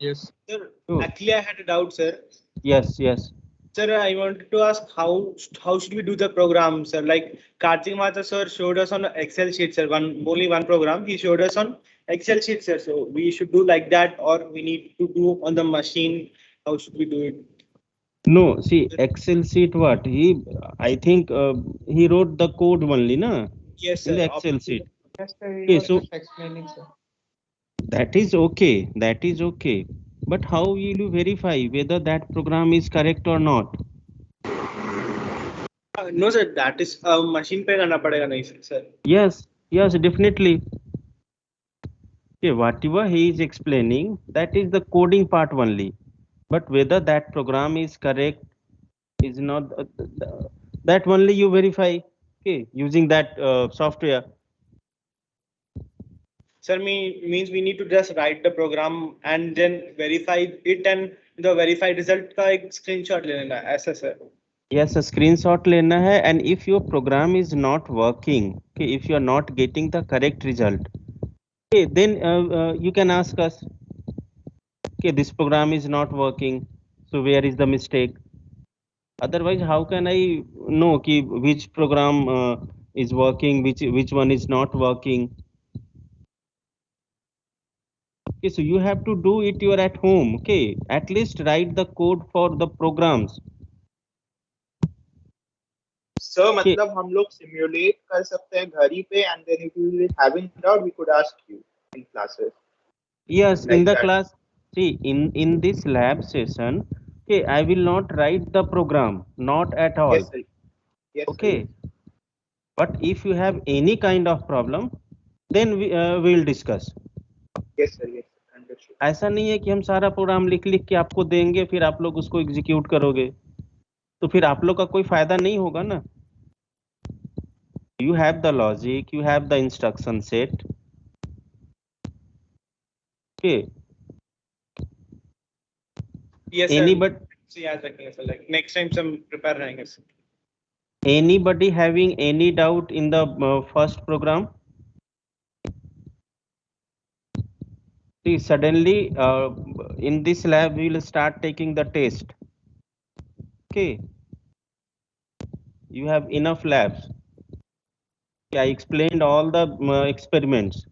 Yes. Sir, So, actually, I had a doubt, sir. yes, yes. Sir, I wanted to ask how should we do the program, sir? Like Kartik Mata sir showed us on Excel sheet, sir. Only one program he showed us on Excel sheet, sir. So we should do like that, or we need to do on the machine. How should we do it? No, see, Excel sheet what? I think he wrote the code only, na, Yes, in sir. the Excel sheet. Yes, sir. He Okay, was so just explaining, sir. that is okay. That is okay. But how will you verify whether that program is correct or not? No, sir. That is machine पे करना पड़ेगा नहीं, sir. Yes, yes, definitely. Okay, whatever he is explaining, that is the coding part only. But whether that program is correct is not, that only you verify. Okay, using that software. Sir, means we need to just write the program and then verify it, and the verified result का एक screenshot ले लेना है, ऐसा sir. Yes, a screenshot लेना है, and if your program is not working, okay, if you are not getting the correct result, okay, then you can ask us, okay, this program is not working, so where is the mistake? Otherwise, how can I know ki which program is working, which one is not working? Okay, so you have to do it. You are at home. Okay, at least write the code for the programs. Sir Okay, मतलब हम लोग simulate कर सकते हैं घर ही पे and then if you having doubt we could ask you in classes yes, in like the that class. See, in this lab session, okay, I will not write the program, not at all. Yes sir yes sir Okay, but if you have any kind of problem, then we will discuss. Yes sir understood ऐसा नहीं है कि हम सारा programme लिख लिख के आपको देंगे, फिर आप लोग उसको एग्जीक्यूट करोगे, तो फिर आप लोग का कोई फायदा नहीं होगा ना. You have the logic, you have the instruction set. Okay, Yes, sir. anybody से याद रखेंगे sir. Like next time some prepare रहेंगे sir. anybody having any doubt in the first program? See, suddenly in this lab we will start taking the test. Okay, you have enough labs. Okay, I explained all the experiments.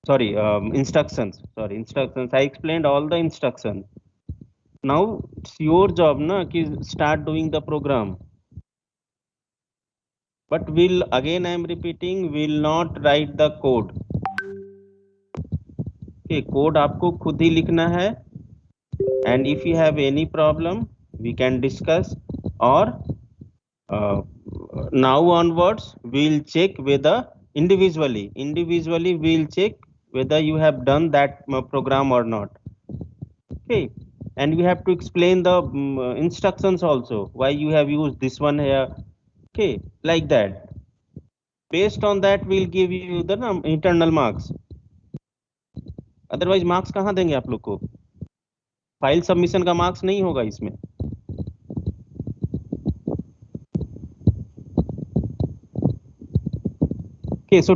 Sorry, instructions. Sorry, instructions. I explained all the instructions. Now it's your job, na, ki start doing the program. But will again I am repeating, will not write the code. Okay, code आपको खुद ही लिखना है. And if you have any problem, we can discuss. Or uh, now onwards, we'll check whether individually we'll check whether you have done that program or not. Okay, and we have to explain the instructions also, why you have used this one here. Okay, like that. Based on that, we'll give you the internal marks. Otherwise, marks कहाँ देंगे आप लोग को? File submission का marks नहीं होगा इसमें. Okay, so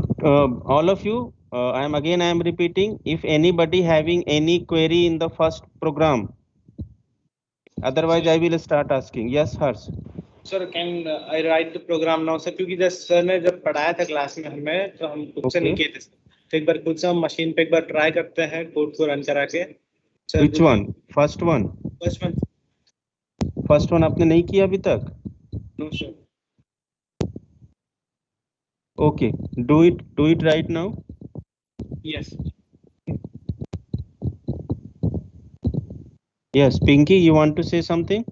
all of you, I am repeating, if anybody having any query in the first program, otherwise I will start asking. Yes, Harsh. Sir, can I write the program now, sir? क्योंकि जब sir ने जब पढ़ाया था class में हमें, तो हम खुद से नहीं Okay. किए थे. तो एक बार खुद से हम मशीन पे एक बार ट्राई करते हैं कोड को रन करा के. Sir, Which one? First one. First one. First one आपने नहीं किया अभी तक? No, sir. Okay, do it right now. Yes. Yes, Pinky, you want to say something?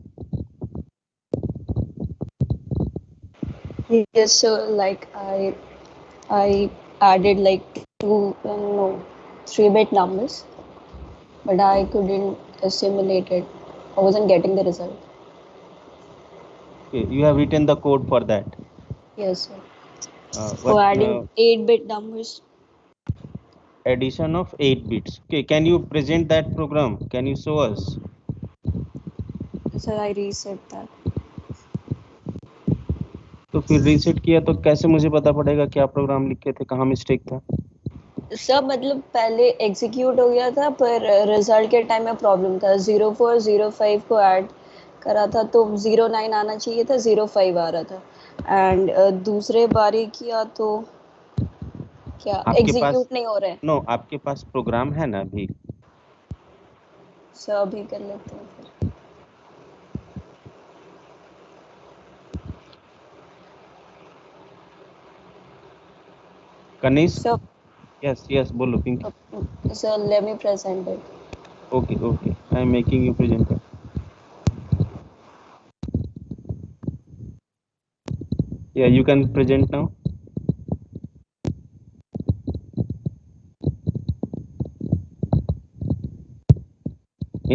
Yes, so like I added like two no 3-bit numbers, but I couldn't assimilate it. I wasn't getting the result. Okay, you have written the code for that. Yes, sir. What For adding 8-bit numbers. addition of 8 bits? Okay, can you present that program? Can you show us? Sir, I reset that. तो फिर reset किया तो कैसे मुझे पता पड़ेगा क्या programme लिखे थे, कहाँ मिस्टेक था? सब मतलब पहले एग्जीक्यूट हो गया था पर रिजल्ट के टाइम में प्रॉब्लम था 0405 को ऐड करा था तो 09 आना चाहिए था 05 आ रहा था एंड दूसरे बारी किया तो क्या आपके पास एग्जीक्यूट नहीं हो रहा है। नो आपके पास प्रोग्राम है ना अभी? सब अभी कर लेते हैं फिर। कनिष्क, सब यस बोलो Pinky. Sir let me present it. Okay, I am making you presenter. Yeah, you can present now.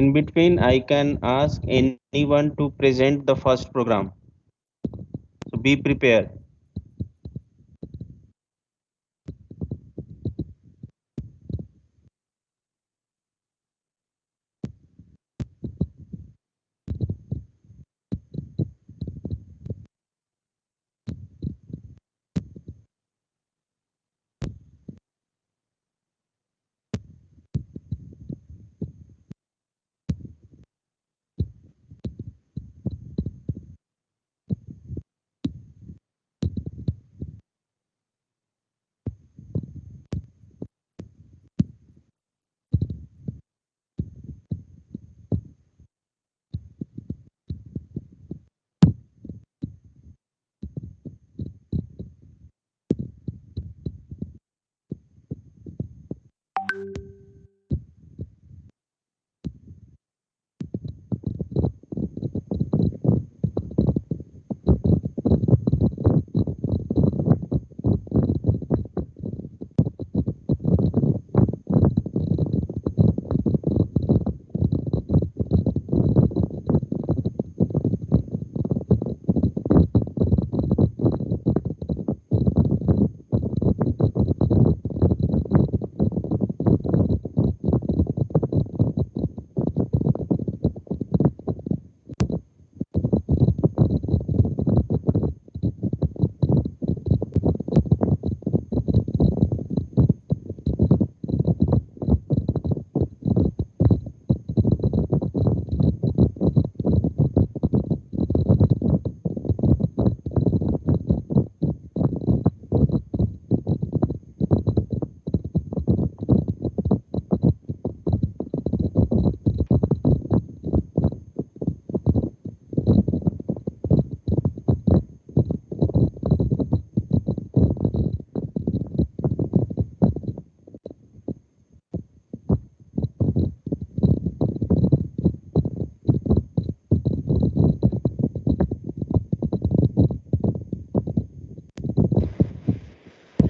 In between, I can ask anyone to present the first program. So be prepared.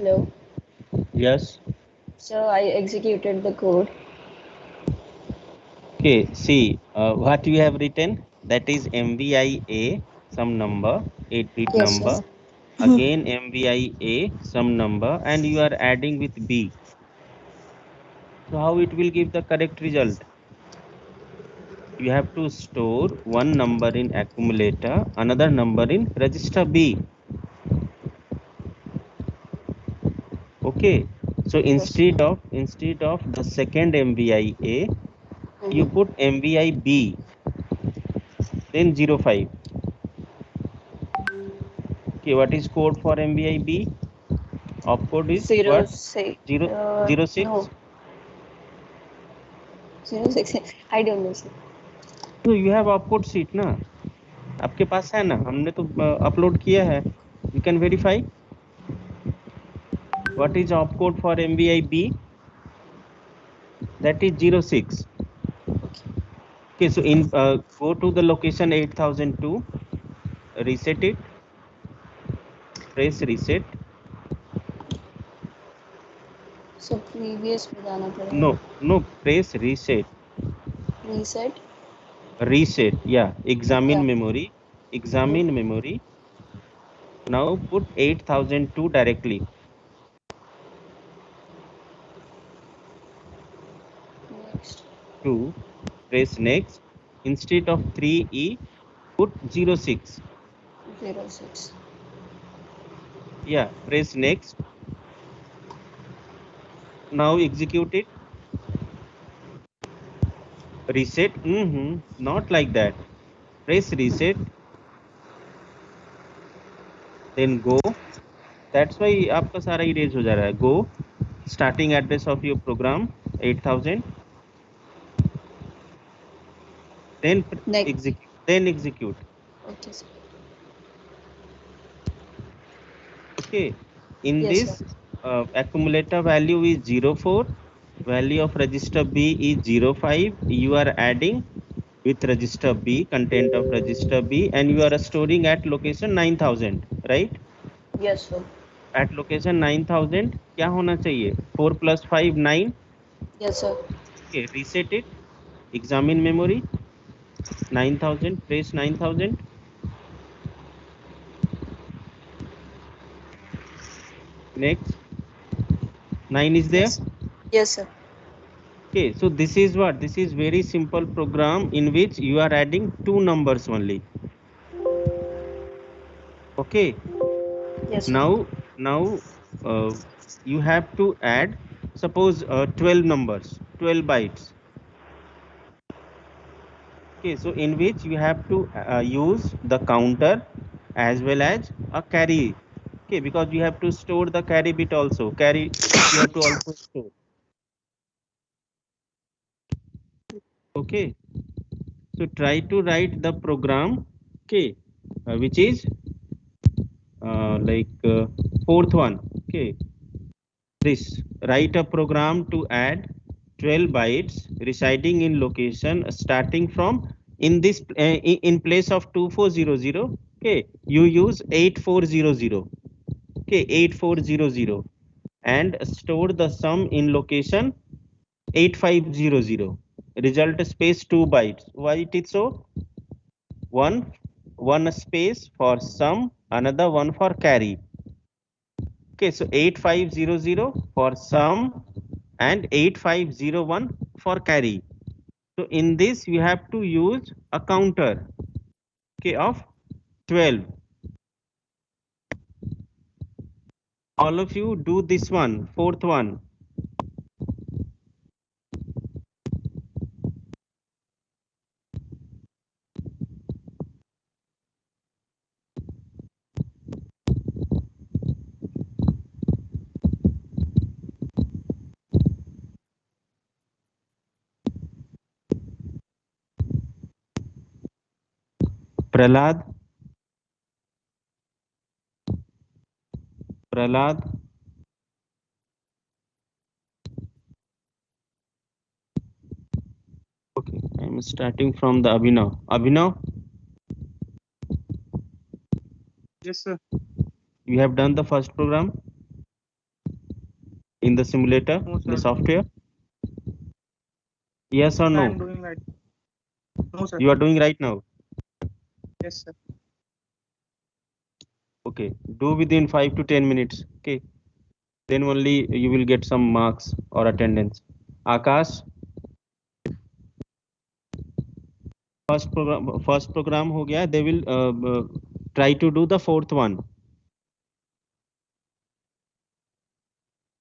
Hello. Yes. So I executed the code. Okay. See, what you have written, that is MVIA some number, 8-bit Yes, sir. number. Again MVIA some number, and you are adding with B. So how it will give the correct result? You have to store one number in accumulator, another number in register B. Okay. So Yes. instead of the second MVIA, you Mhm. put MVI B, then 05. Okay, what is code for MVI B? Opcode is Zero what? six. 0, 06. No. 06. I don't know, sir. तो you have opcode sheet ना, आपके पास है ना, हमने तो upload किया है. You can verify what is opcode for MVI B. That is 06. Okay, so in go to the location 8002, reset it, press reset. So previous में जाना No, पड़ेगा. press reset. Reset. Reset, yeah. Examine Yeah. memory. Now put 8002 directly. Next. 2. Press next. Instead of 3E, put 06. 06. Yeah, press next. Now execute it. Reset. Not like that. Press reset. Then go. That's why आपका सारा erase हो जा रहा है. Go. Starting address of your program 8000. Then Next. execute. Then execute. Okay, sir. Okay. In Yes, this sir. accumulator value is 04. Value of register B is 05. You are adding with register B, content of register B, and you are storing at location 9000, right? Yes, sir. At location 9000 क्या होना चाहिए? 4 plus 5 9. Yes, sir. Okay, reset it. Examine memory 9000. Press 9000. Next 9 is there. Yes. Yes, sir. Okay, so this is what? This is very simple program in which you are adding two numbers only. Okay, Yes, sir. now you have to add, suppose 12 numbers, 12 bytes. Okay, so in which you have to use the counter as well as a carry. Okay, because you have to store the carry bit also. Carry you have to also store. Okay, so try to write the program. Okay, which is fourth one. Okay, this write a program to add 12 bytes residing in location starting from in this in place of 2400. Okay, you use 8400. Okay, 8400 and store the sum in location 8500. Result space 2 bytes. Why it is so? One space for sum, another one for carry. Okay, so 8500 for sum and 8501 for carry. So in this you have to use a counter, okay, of 12. All of you do this one, fourth one. Prahlad, Prahlad. Okay, I'm starting from the Abhinav. Abhinav, Yes, sir. you have done the first program in the simulator, No, the sir. software. Yes or I no? am doing right. No, sir. You are doing right now. Yes, sir. Okay, do within 5 to 10 minutes. Okay, then only you will get some marks or attendance. Akash, first program हो गया. They will try to do the fourth one.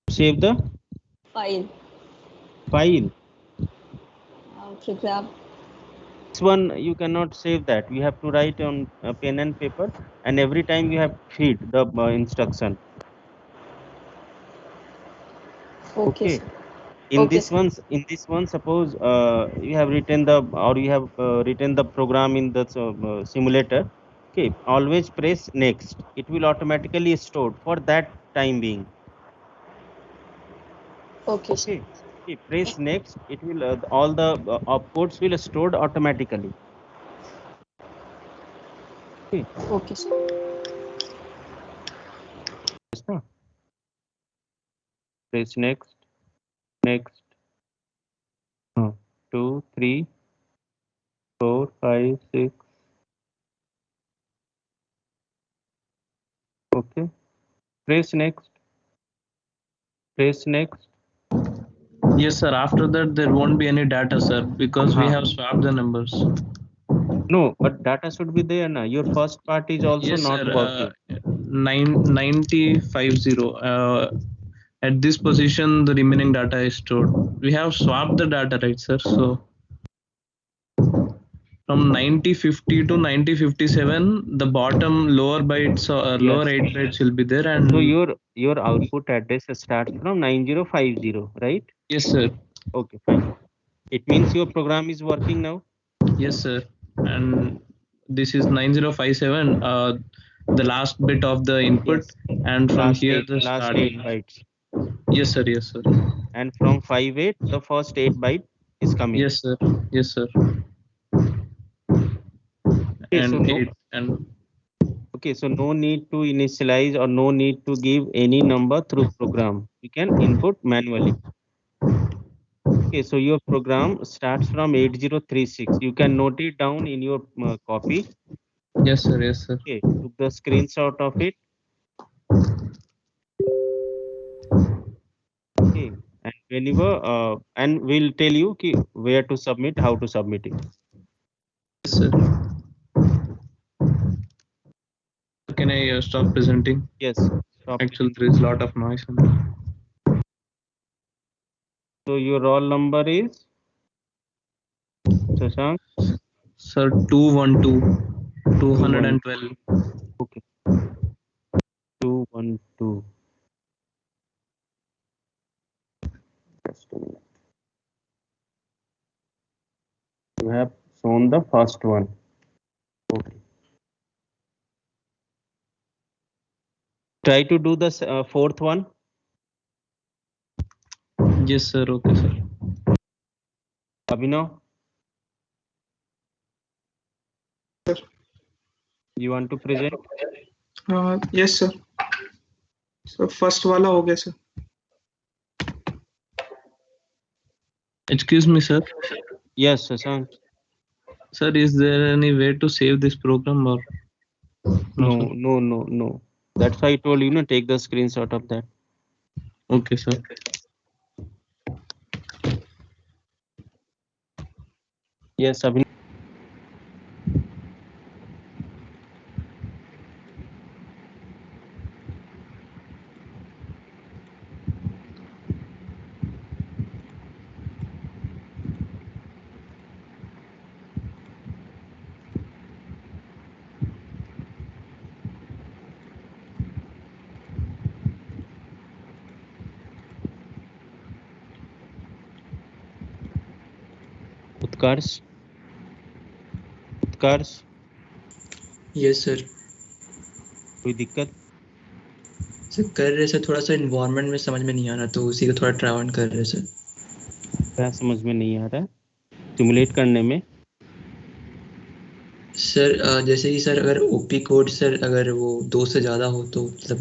Save the File. file. For example, This one you cannot save that. You have to write on pen and paper, and every time you have to feed the instruction. okay, Okay. sir. Okay, sir. In this one, suppose you have written the or you have written the program in the simulator. Okay, always press next. It will automatically store for that time being. Okay, sir. Okay. Okay, press next. It will all the opcodes will stored automatically. Okay. Okay, sir. Yes, no? Press next. Next. 2, 3, 4, 5, 6. Okay. Press next. Press next. Yes, sir. After that, there won't be any data, sir, because we Uh-huh. have swapped the numbers. No, but data should be there now. Your first part is also Yes, not sir. working. 950. at this position the remaining data is stored. We have swapped the data, right, sir? So from 9050 to 9057, the bottom lower bytes or lower 8 bytes will be there, and So your output address starts from 9050, right? yes, sir. Okay, fine. It means your program is working now. Yes, sir. And this is 9057, the last bit of the input, Yes. and from Last here eight, the last 8 starting. bytes. Yes, sir. Yes, sir. And from 58, the first 8 byte is coming. Yes, sir. Yes, sir. Okay, so And no, 8 and okay, so no need to initialize or no need to give any number through program. You can input manually. Okay, so your program starts from 8036. You can note it down in your copy. yes, sir. Yes, sir. Okay, took the screenshot of it. Okay, and whenever and we'll tell you where to submit, how to submit it. Yes, sir. Can I stop presenting? Yes, stop. Actually, there is a lot of noise. So your roll number is Shashank. Sir, 212, 212. Okay, 212. Just a minute. You have shown the first one. Okay. Try to do the fourth one. Yes, sir. Okay, sir. Abhinav, Sir. you want to present? Yes, sir. So first वाला हो गया sir. Excuse me, sir. Yes, Shashank. Sir, is there any way to save this program or No, sir? no. That's why I told you, take the screenshot of that. Okay, sir. Yes, Abhinav. Utkarsh yes sir. कोई दिक्कत? Sir कर रहे sir, थोड़ा सा environment में समझ में नहीं आ रहा, तो उसी को थोड़ा ट्राई ऑन कर रहे सर। क्या समझ में नहीं आ रहा? सिमुलेट करने में सर जैसे कि सर अगर ओपी कोड सर अगर वो 2 से ज़्यादा हो तो मतलब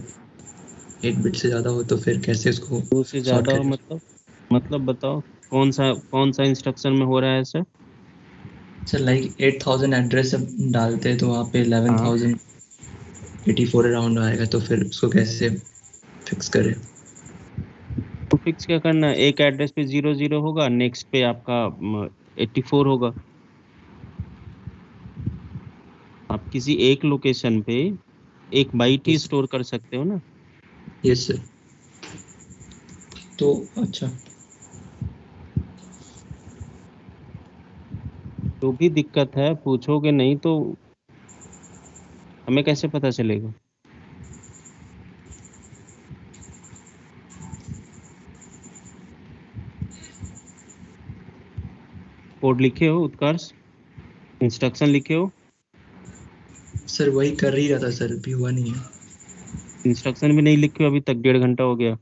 8 बिट से ज़्यादा हो तो फिर कैसे उसको 2 से सॉर्ट ज्यादा हो करें? मतलब बताओ कौन सा इंस्ट्रक्शन में हो रहा है सर? सर लाइक 8000 एड्रेस जब डालते हैं तो वहाँ पे 11084 अराउंड आएगा, तो फिर उसको कैसे फिक्स करें? तो फिक्स क्या करना है, एक एड्रेस पे 00 होगा, नेक्स्ट पे आपका 84 होगा। आप किसी एक लोकेशन पे एक बाइट ही स्टोर कर सकते हो ना। Yes sir. तो अच्छा, जो भी दिक्कत है पूछोगे नहीं तो हमें कैसे पता चलेगा? कोड लिखे हो उत्कर्ष? इंस्ट्रक्शन लिखे हो? सर वही कर ही रहा था सर, अभी हुआ नहीं है। इंस्ट्रक्शन भी नहीं लिखे हो अभी तक, 1.5 घंटा हो गया।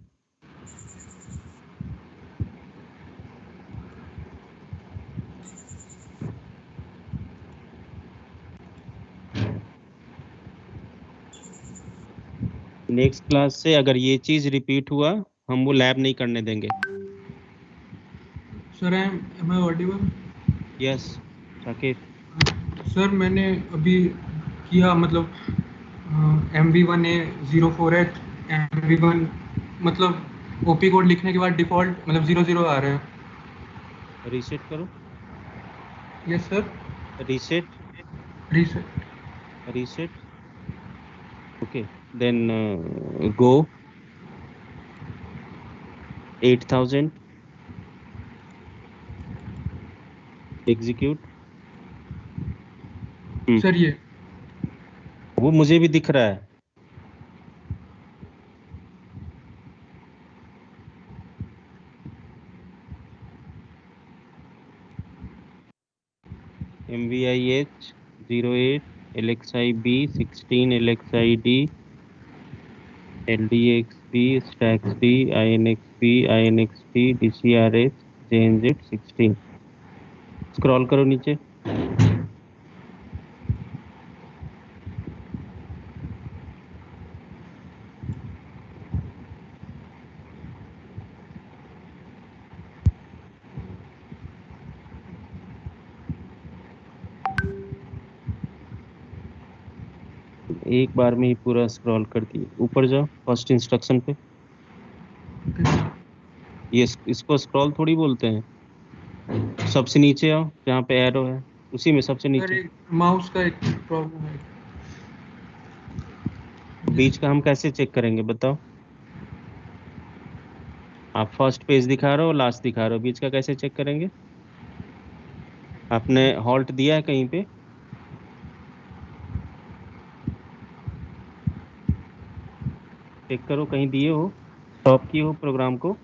नेक्स्ट क्लास से अगर ये चीज रिपीट हुआ हम वो लैब नहीं करने देंगे। Sir am I audible? Yes Saket. Sir मैंने अभी किया मतलब MV1A04H MV1 मतलब ओपी कोड लिखने के बाद डिफॉल्ट मतलब 00 आ रहे हैं। रीसेट करो। Yes sir. Reset reset okay then go 8000 execute. Sir ये वो मुझे भी दिख रहा है। MVIH 08 LXIB 16 LXID LDXB StacksD INXB INXP DCRH JNZ 16। Scroll करो नीचे। एक बार में ही पूरा स्क्रॉल कर दिए। ऊपर जाओ फर्स्ट इंस्ट्रक्शन पे। ये इसको स्क्रॉल थोड़ी बोलते हैं। सबसे नीचे आओ जहाँ पे एरो है, उसी में सबसे सर नीचे। एक माउस का एक प्रॉब्लम है। बीच का हम कैसे चेक करेंगे बताओ? आप फर्स्ट पेज दिखा रहे हो, लास्ट दिखा रहे हो, बीच का कैसे चेक करेंगे? आपने हॉल्ट दिया है कहीं पे? चेक करो कहीं दिए हो, स्टॉप किए हो प्रोग्राम को।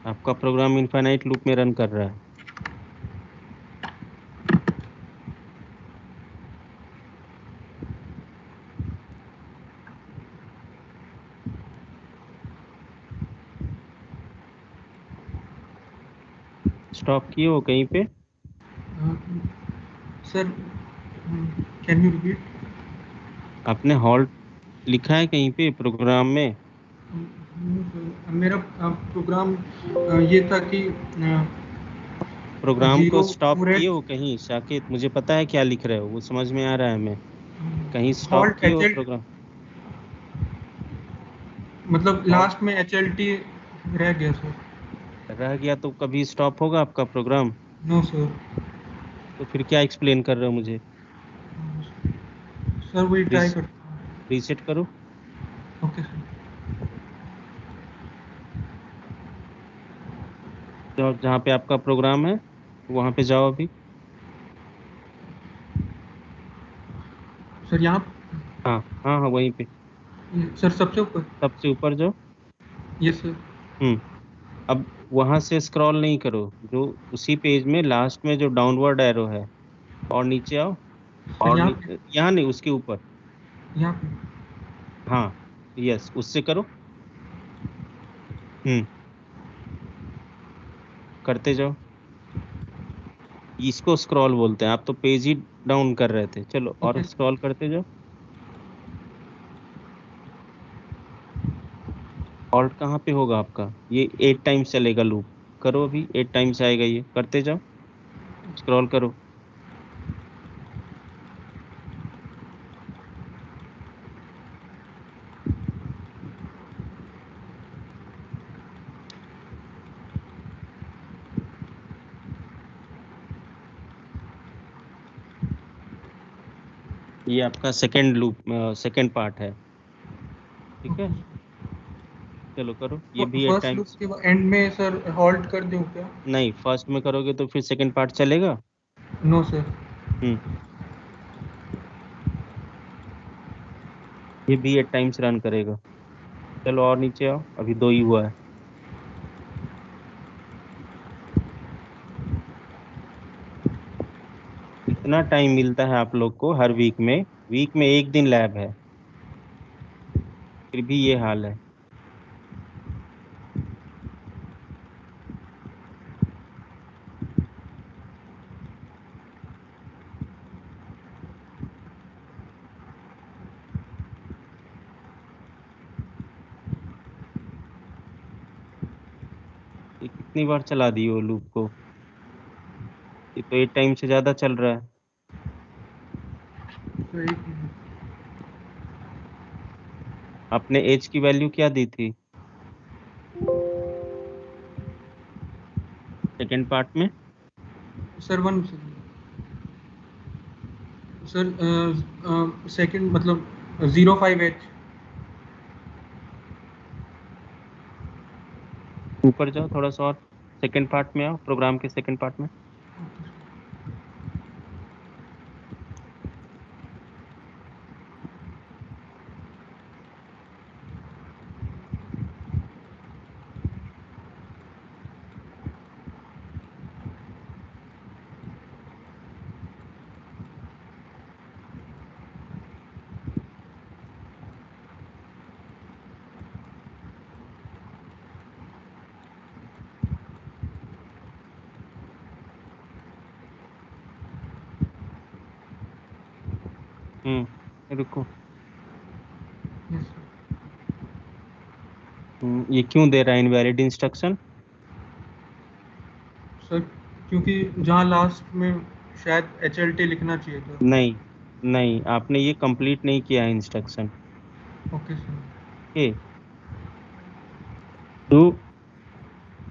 आपका प्रोग्राम इनफाइनाइट लूप में रन कर रहा है। स्टॉप किए हो कहीं पे? Sir can you repeat? आपने हॉल्ट लिखा है कहीं पे प्रोग्राम में? मेरा प्रोग्राम ये था कि प्रोग्राम को 0 स्टॉप 4 किए हो कहीं? साकेत, मुझे पता है क्या लिख रहे हो, वो समझ में आ रहा है। मैं कहीं स्टॉप हॉल्ट किए हो HL प्रोग्राम? मतलब हॉल्ट लास्ट में HLT रह गया सर। रह गया तो कभी स्टॉप होगा आपका प्रोग्राम? No sir. तो फिर क्या एक्सप्लेन कर रहे हो मुझे? सर वही ट्राई करता रीसेट करो। हूँ। Okay sir. जहाँ पे आपका प्रोग्राम है वहाँ पे जाओ अभी। सर यहाँ हाँ हाँ हाँ, वहीं पे सर सबसे ऊपर। सबसे ऊपर जाओ। Yes sir. अब वहां से स्क्रॉल नहीं करो, जो उसी पेज में लास्ट में जो डाउनवर्ड एरो है, और नीचे आओ। सर और यहाँ पे यहाँ नहीं, उसके ऊपर। यहाँ पे हाँ, यस, उससे करो। हम्म करते जाओ। इसको स्क्रॉल बोलते हैं। आप तो पेज ही डाउन कर रहे थे। चलो और ओके सर। स्क्रॉल करते जाओ। ऑल्ट कहाँ पे होगा आपका? ये 8 टाइम्स चलेगा लूप। करो अभी, 8 टाइम्स आएगा ये। करते जाओ, स्क्रॉल करो। ये आपका सेकंड लूप, सेकंड पार्ट है। ठीक है, चलो करो ये भी 8 फर्स्ट लूप टाइम्स। के एंड में सर हॉल्ट कर दूँ क्या? नहीं, फर्स्ट में करोगे तो फिर सेकंड पार्ट चलेगा। No sir. हम्म ये भी 8 टाइम्स रन करेगा। चलो और नीचे आओ, अभी 2 ही हुआ है। इतना टाइम मिलता है आप लोग को हर वीक में एक दिन लैब है, फिर भी ये हाल है। ये कितनी बार चला दिए हो लूप को? ये तो 8 टाइम से ज्यादा चल रहा है। तो एक मिनट। आपने एज की वैल्यू क्या दी थी सेकंड पार्ट में? Sir 1 second. सर सेकंड मतलब 05H। ऊपर जाओ थोड़ा सा और, सेकंड पार्ट में आओ, प्रोग्राम के सेकंड पार्ट में। रुको। Yes sir. ये क्यों दे रहा है इनवैलिड इंस्ट्रक्शन? सर क्योंकि जहाँ लास्ट में शायद HLT लिखना चाहिए था। नहीं नहीं, आपने ये कंप्लीट नहीं किया है इंस्ट्रक्शन। Okay sir. ओके, तो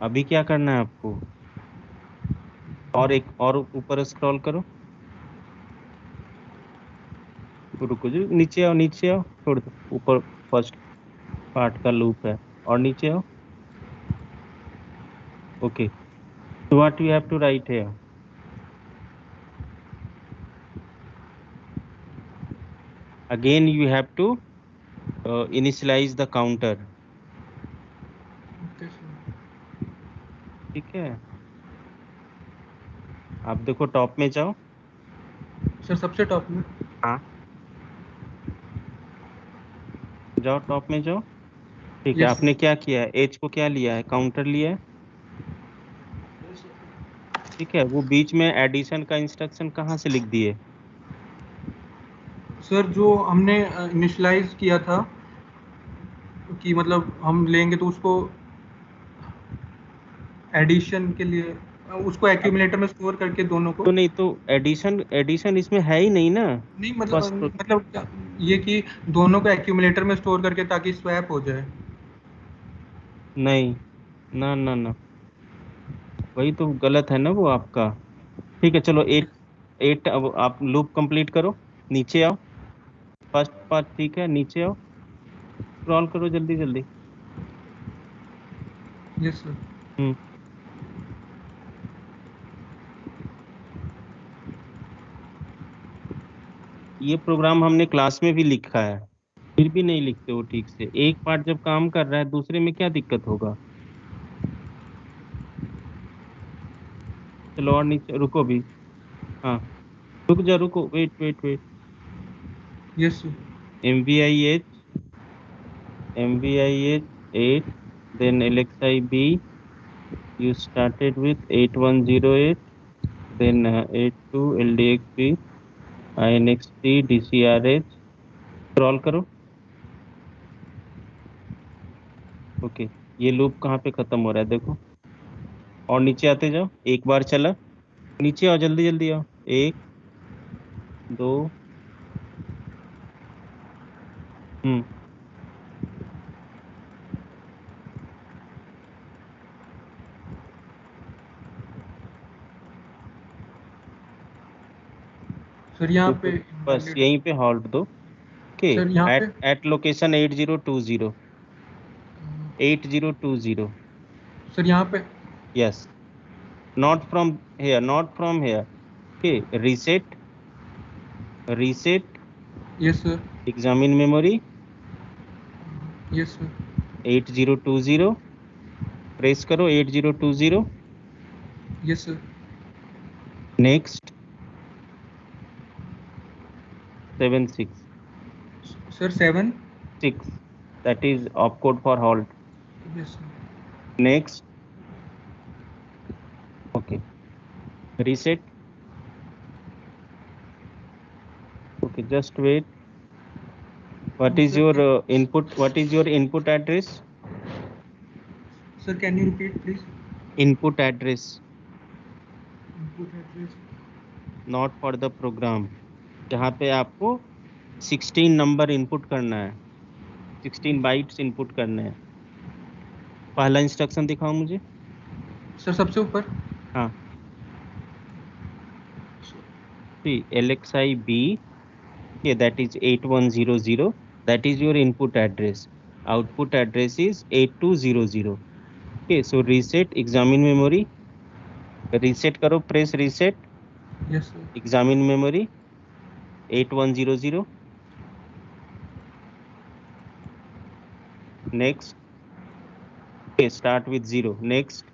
अभी क्या करना है आपको? और एक और ऊपर स्क्रॉल करो। रुको जी, नीचे आओ, नीचे आओ, छोड़ दो, ऊपर फर्स्ट पार्ट का लूप है, और नीचे आओ। Okay, so what you have to write here? Again you have to initialize the counter. Okay sir. ठीक है, आप देखो टॉप में जाओ। सर सबसे टॉप में। हाँ, जाओ टॉप में जाओ। ठीक है, Yes, आपने क्या किया है? एज को क्या लिया है? काउंटर लिया है। ठीक है, वो बीच में एडिशन का इंस्ट्रक्शन कहाँ से लिख दिए? सर जो हमने इनिशलाइज किया था कि मतलब हम लेंगे तो उसको एडिशन के लिए उसको एक्यूमुलेटर में स्टोर करके दोनों को। तो नहीं, तो एडिशन एडिशन इसमें है ही नहीं ना। नहीं फर्स्ट मतलब ये कि दोनों को एक्यूमुलेटर में स्टोर करके ताकि स्वैप हो जाए। नहीं, ना ना ना, वही तो गलत है ना वो आपका। ठीक है, चलो 8 8, अब आप लूप कंप्लीट करो, नीचे आओ। फर्स्ट पार्ट ठीक है, नीचे आओ, स्क्रॉल करो जल्दी जल्दी। Yes sir. हम्म ये प्रोग्राम हमने क्लास में भी लिखा है, फिर भी नहीं लिखते हो ठीक से। एक पार्ट जब काम कर रहा है, दूसरे में क्या दिक्कत होगा? चलो और नीचे, रुको भी। हाँ, रुक जा, रुको, wait wait wait. Yes sir. MVIH 8, then LXIB you started with 8108, then 82 LDXB INXT DCRH, scroll करो। ओके, ये लूप कहाँ पे खत्म हो रहा है देखो, और नीचे आते जाओ। एक बार चला, नीचे आओ, जल्दी जल्दी आओ। 1 2 हम्म सर यहाँ देखो, पे बस यहीं पे हॉल्ट दो। ओके, सर यहाँ पे एट लोकेशन 8020 8020। सर यहाँ पे yes, not from here, not from here. Okay, reset yes sir. examine memory yes sir. 8020, press करो 8020। Yes sir. Next 76 sir 7। that is opcode for halt. Yes sir. Next, okay, reset. Okay, just wait. What is your input? What is your input address? Sir can you repeat please? Input address, input address. not for the program, जहाँ पे आपको 16 number input करना है, 16 bytes input करने हैं। पहला instruction दिखाओ मुझे। सर सबसे ऊपर। हाँ, LXIB Okay, that is 8100. That is your input address. Output address is 8200. Okay, so reset examine memory. Reset karo, press reset. Yes, sir. Examine memory 8100. Next. Okay, start with 0. Next.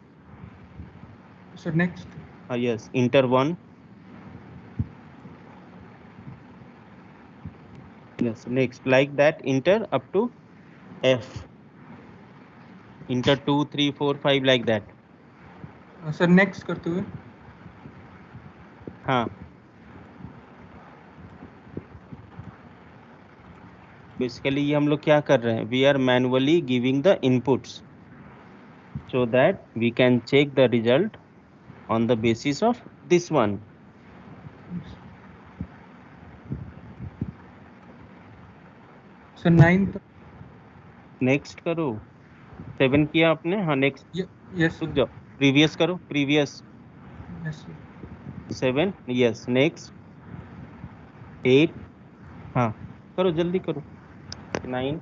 So next. Yes, enter 1. Yes, next. Like that, enter up to F. Enter 2, 3, 4, 5 like that. Sir next करते हुए हाँ, basically ये हम लोग क्या कर रहे हैं, we are manually giving the inputs so that we can check the result on the basis of this one. Sir 9 next करो, 7 किया आपने, हाँ नेक्स्ट यस रुक जाओ, प्रीवियस करो, प्रीवियस यस 7, यस नेक्स्ट 8, हाँ करो जल्दी करो, 9,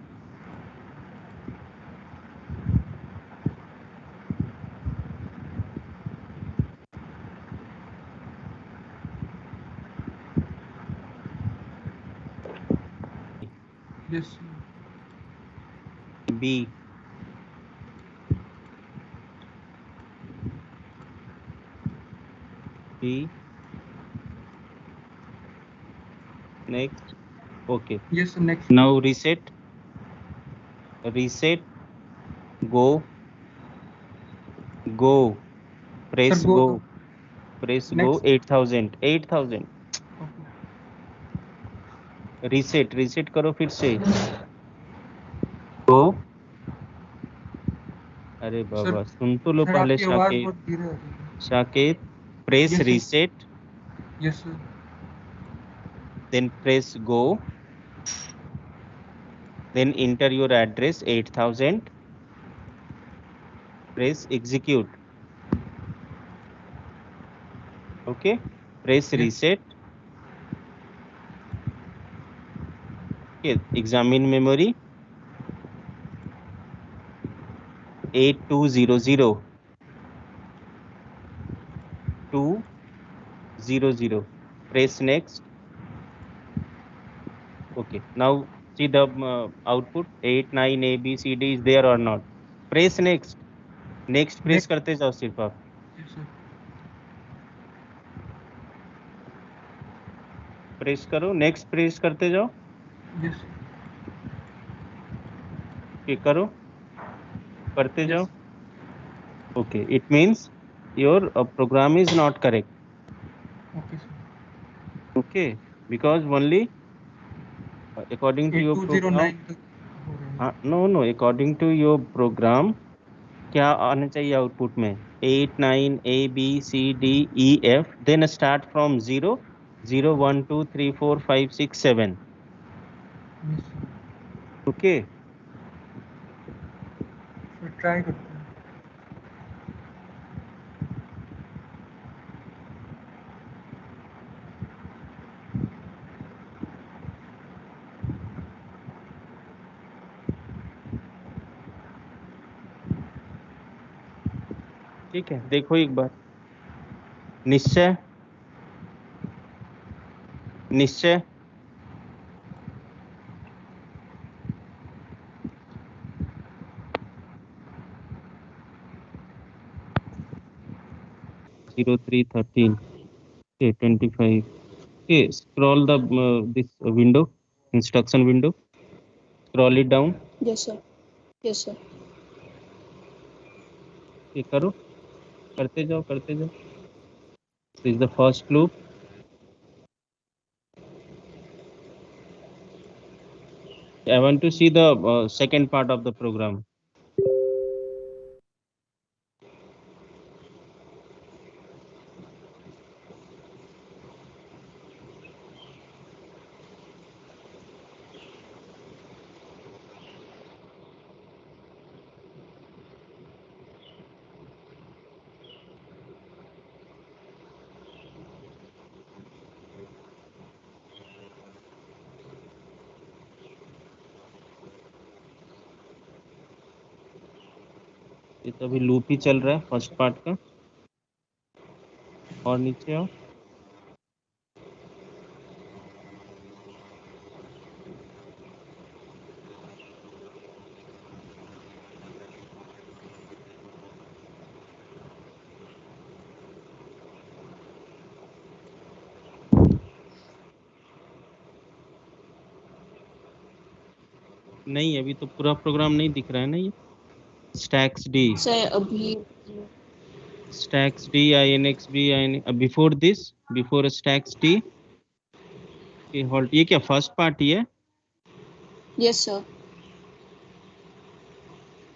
yes B, B, next, okay, yes next now reset, go, press sir go go, press go, next 8000, reset करो फिर से, go, अरे बाबा सुन तो लो सर पहले आपकी आवाज साकेत, बहुत धीरे आ रही है Saket, press Yes, sir. reset, yes sir then press go, then enter your address 8000, press execute, okay, press Yes. reset, okay, examine memory 8200, 200, press next, okay, now see the output 8 9 A B C D is there or not, press next press करते जाओ सिर्फ आप, yes sir press करो, next press करते जाओ, yes okay, करो, करते Yes. जाओ, okay, it means your program is not correct, okay sir okay, because only according to your program, 8209 तक हो रहा है no according to your program क्या आना चाहिए आउटपुट में, 8 9 A B C D E F, then start from 0 0 1 2 3 4 5 6 7, yes sir okay, फिर try करते हैं ठीक है, देखो एक बार, निश्चय निश्चय 0313, okay, 25, okay, scroll the this window, instruction window, scroll it down, Yes, sir. Yes, sir. okay, करो, करते जाओ, this is the first loop, I want to see the second part of the program, ये तो अभी loop ही चल रहा है first part का। और नीचे आओ। नहीं, अभी तो पूरा प्रोग्राम नहीं दिख रहा है ना ये। स्टैक्स डी, सर अभी stacks d inx b in before this, before stacks d। okay, halt, ये क्या फर्स्ट पार्ट ही है? yes sir.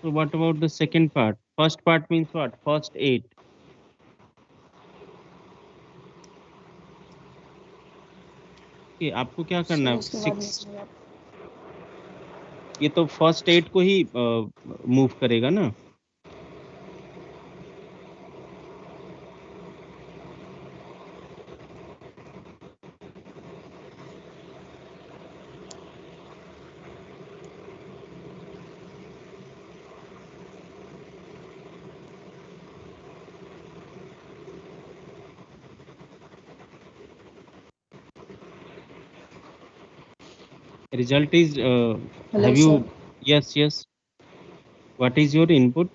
so what about the second part? First part means what? First 8। okay, आपको क्या करना sir है? उसके बाद 6, में ये तो फर्स्ट 8 को ही मूव करेगा ना। result is hello have you? sir. Yes, what is your input?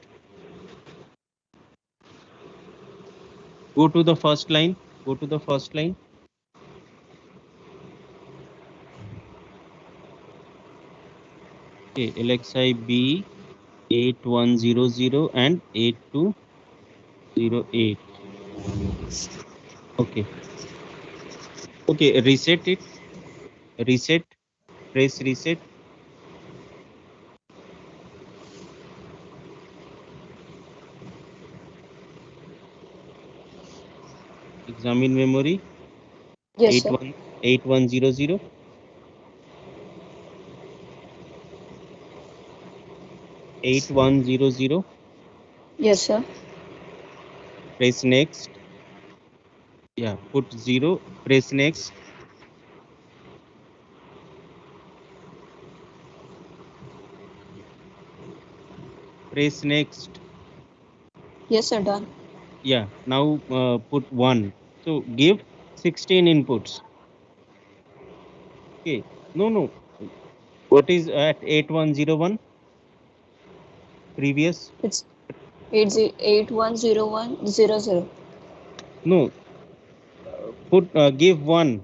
Go to the first line, go to the first line। okay, lxi b 8100 and 8208। okay, reset it, reset, press reset। examine memory Yes sir. 8100 8100। Yes sir. press next, yeah, put 0, press next, press next, Yes sir, done. yeah, now put 1, so give 16 inputs। okay, no, what is at 8101 previous? It's 810100. No, put give 1,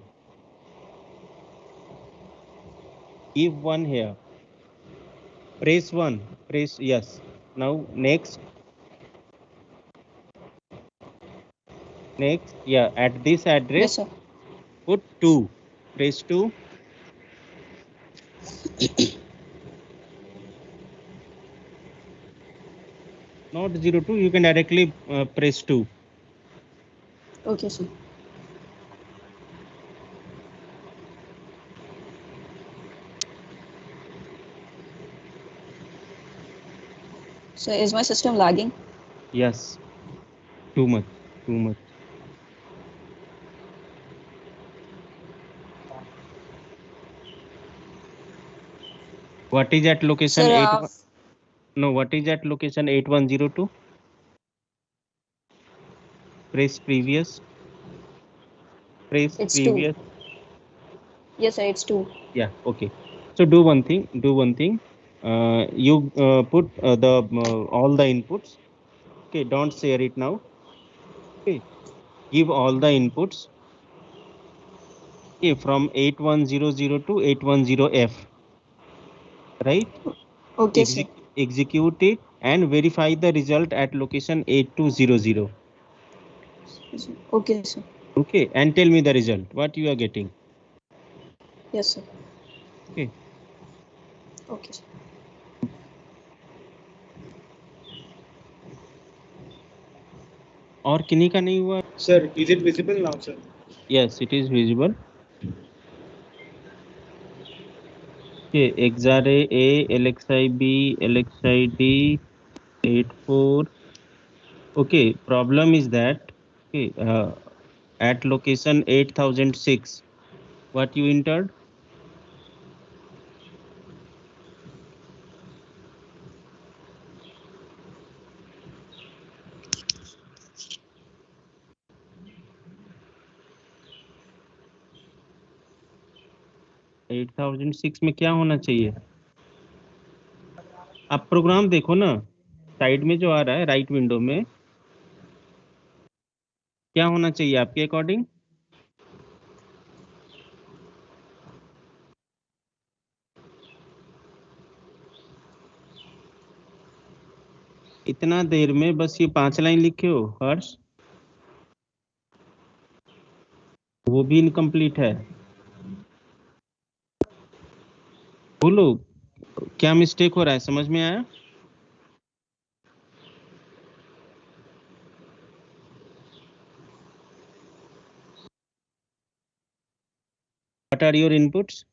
give 1 here, press 1, press yes, now next, yeah, at this address Yes sir. put 2, press 2, not 02, you can directly press 2। Okay sir. So is my system lagging? yes, too much, too much। what is at location Sir 8 no, what is at location 8102? press previous, press it's 2. previous, Yes sir, it's 2. yeah, okay, so do one thing, you put the all the inputs, okay, don't share it now, okay, give all the inputs, okay, from 8100 to 810f, right? Okay sir. Execute it and verify the result at location 8200। Okay sir. okay, and tell me the result, what you are getting। Yes sir. okay, Okay sir. और किन्हीं का नहीं हुआ? Sir, is it visible now, sir? yes, it is visible। okay, xarray a, lxi b, lxi d 84। okay, problem is that, okay, at location 8006 what you entered? 8006 में क्या होना चाहिए? आप प्रोग्राम देखो ना, साइड में जो आ रहा है राइट विंडो में, क्या होना चाहिए आपके अकॉर्डिंग? इतना देर में बस ये 5 लाइन लिखे हो हर्ष, वो भी इनकम्प्लीट है। बोलो क्या मिस्टेक हो रहा है, समझ में आया? What are your inputs?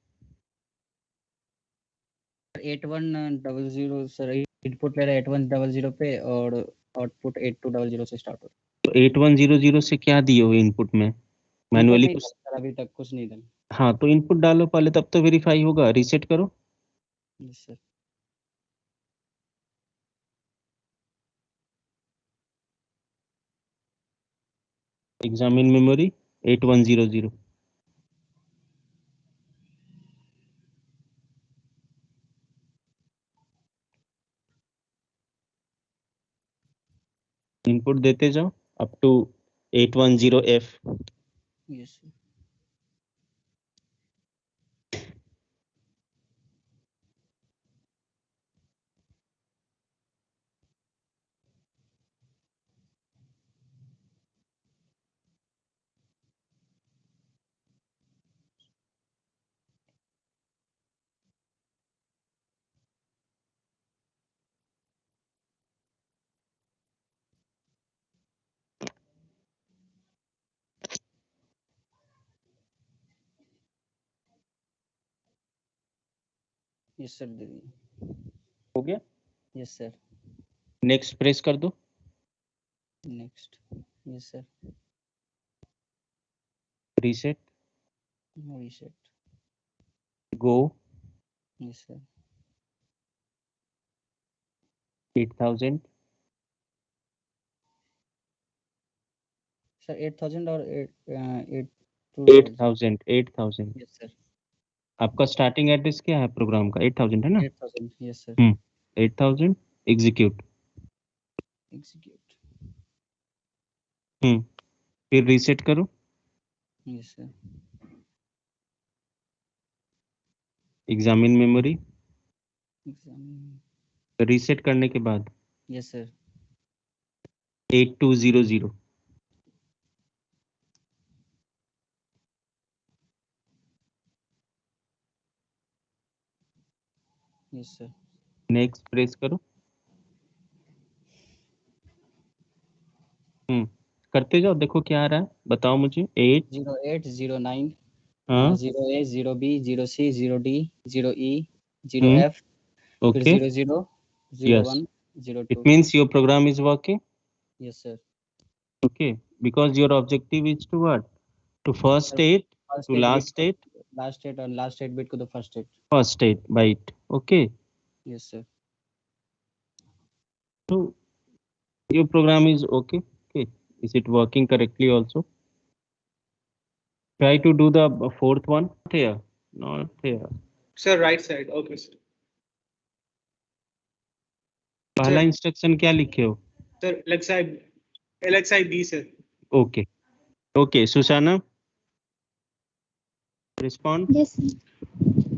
8100 sir, input ले रहा है 8100 पे और आउटपुट 8200 से स्टार्ट हो रहा तो 8100 से क्या दिए हो इनपुट में? है। मैनुअली नहीं कुछ? सर, अभी तक कुछ नहीं डन। हाँ तो इनपुट डालो पहले, तब तो वेरीफाई होगा। रीसेट करो। Yes sir. Examine memory 8100। Input देते जाओ up to 810F। Yes sir. Yes sir, दे दिए। हो गया? Yes sir. नेक्स्ट प्रेस कर दो। Next. Yes sir. Reset. Reset. Go. Yes sir. 8000। Sir 8000 और 8000। Yes sir. आपका स्टार्टिंग एड्रेस क्या है प्रोग्राम का? 8000 है ना? 8000। Yes sir. 8000 एग्जीक्यूट। एग्जीक्यूट। फिर रीसेट करो। Yes sir. Examine memory. Examine. Reset करने के बाद yes sir. 8200। Yes sir. Next press करो। करते जाओ, देखो क्या आ रहा है, बताओ मुझे। 8 0809 हाँ 0A 0B 0C 0D 0E हम्म 0F फिर okay 00 yes 01 it 02। means your program is working. Yes sir. Okay, because your objective is to what? To first sir state, first to state last bit को state, last state और last state bit को तो first state. first state byte. Okay, yes sir. so your program is okay. Okay, is it working correctly also? Try to do the fourth one. Not here, not here. Sir, right side. Okay, sir. पहला Sir, instruction क्या लिखे हो? sir, LXI B, sir. Okay, okay, Susana, respond. Yes, sir.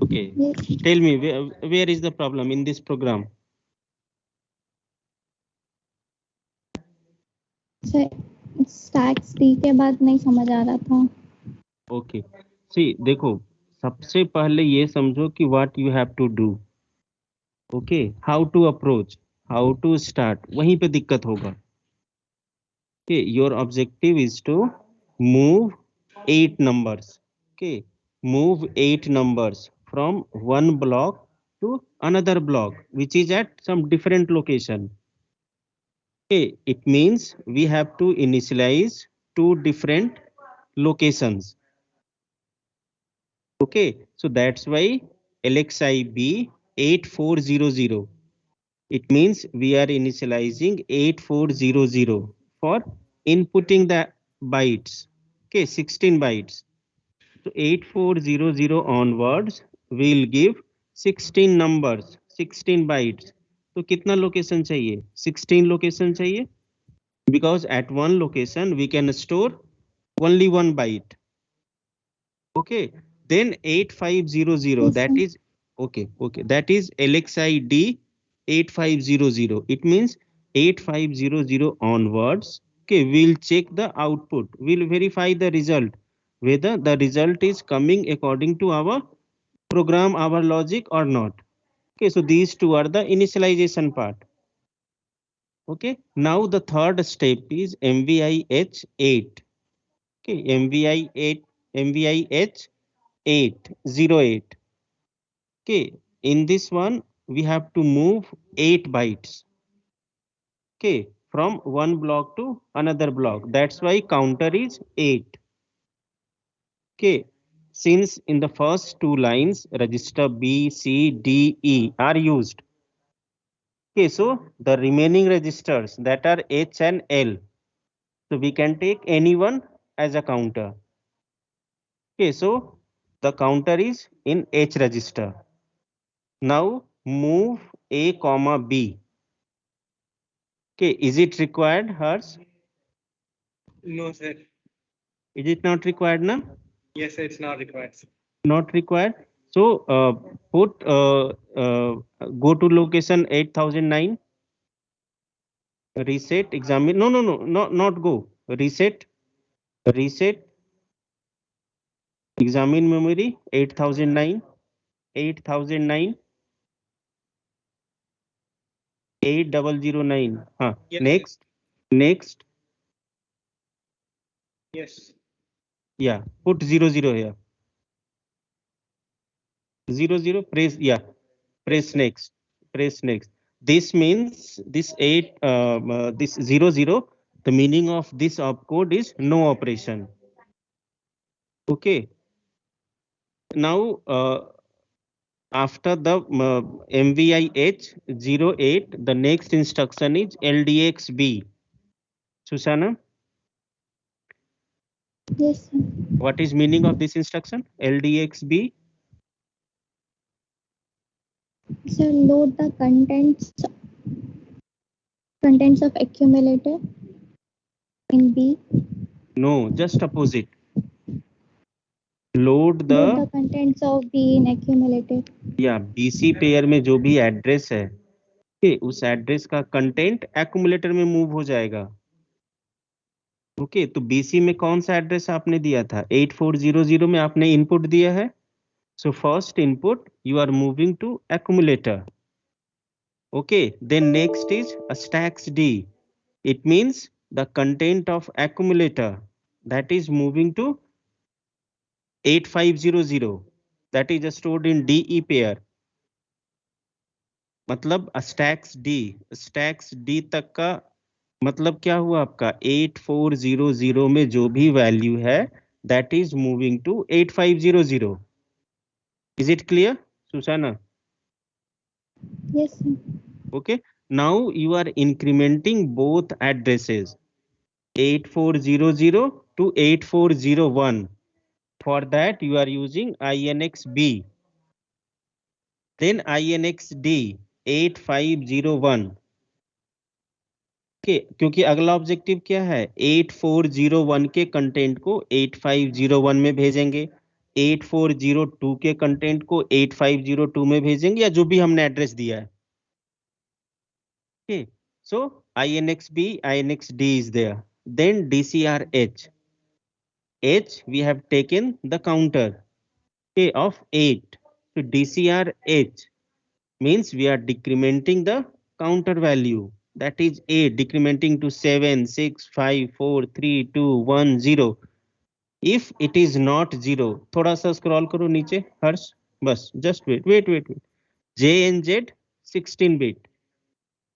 Okay, Yes. tell me where is the problem in this program? Sir stacks D के बाद नहीं समझ आ रहा था। ओके सी देखो, सबसे पहले ये समझो कि what you have to do. Okay, how to approach, how to start, वहीं पे दिक्कत होगा। Okay, your objective is to move 8 numbers. Okay, move 8 numbers from one block to another block which is at some different location. Okay, it means we have to initialize 2 different locations. Okay, so that's why LXIB 8400. It means we are initializing 8400 for inputting the bytes. Okay, 16 bytes. So 8400 onwards will give 16 numbers, 16 bytes. तो कितना location चाहिए? 16 location चाहिए, because at one location we can store only one byte. Okay, then 8500, Yes, that sir. is okay, that is LXID 8500. It means 8500 onwards. Okay, we'll check the output, we'll verify the result, whether the result is coming according to our program, our logic or not. Okay, so these two are the initialization part. Okay, now the third step is MVIH8. Okay, MVIH 808. Okay, in this one we have to move 8 bytes. Okay, from one block to another block. That's why counter is 8. Okay, since in the first two lines register B, C, D, E are used. Okay, so the remaining registers, that are H and L, so we can take any one as a counter. Okay, so the counter is in H register. Now move A comma B. Okay, is it required, Hers? No, sir. Is it not required now? Yes, sir, it's not required, sir. Not required. So go to location 8009. Reset, examine. No, not go. Reset, examine memory 8009, 8009, 8009. Yes, Next. yes. Yeah, put 00 here. 00, press, yeah, press sir. next. Press next. This means this 00, the meaning of this opcode is no operation. Okay. Now, after the MVIH 08, the next instruction is LDXB. Susana, Yes, sir. what is meaning of this instruction? LDXB? Sir, load the contents of accumulator in B. No, just opposite. Load Load the the, contents of B in accumulator. या BC pair में जो भी address है, उस address का content accumulator में move हो जाएगा. ओके, तो BC में कौन सा एड्रेस आपने दिया था? 8400 में आपने इनपुट दिया है. So first input you are moving to accumulator. Okay, then next is a stacks D. It means the content of accumulator that is moving to 8500, that is stored in DE pair. मतलब stacks D तक का मतलब क्या हुआ आपका? 8400 में जो भी वैल्यू है that is moving to 8500. Is it clear, Susana? Yes, sir. Okay, now you are incrementing both addresses 8400 to 8401. For that you are using INXB. Then INXD 8501. Okay, क्योंकि अगला ऑब्जेक्टिव क्या है? 8401 के कंटेंट को 8501 में भेजेंगे, 8402 के कंटेंट को 8502 में भेजेंगे, या जो भी हमने एड्रेस दिया है. Okay, so INXB, INXD is there. Then DCRH. H, we have taken the counter, okay, of 8. So DCRH means we are decrementing the counter value, that is 8, decrementing to 7, 6, 5, 4, 3, 2, 1, 0. If it is not 0, थोड़ा सा scroll करो नीचे, हर्ष, बस, just wait. JNZ 16 bit.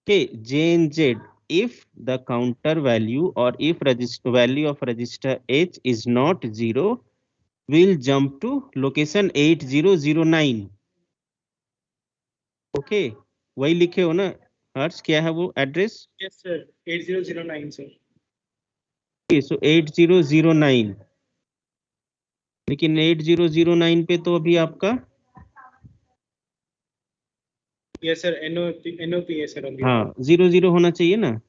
Okay, JNZ, if the counter value or if value of register H is not 0, we'll jump to location 8009. Okay, वही लिखे हो ना हर्ष? क्या है वो address? Yes, sir. 8009, sir. Okay, so 8009. लेकिन 8009 पे तो अभी आपका Yes, sir. NOP है sir only. हाँ 00 होना चाहिए ना।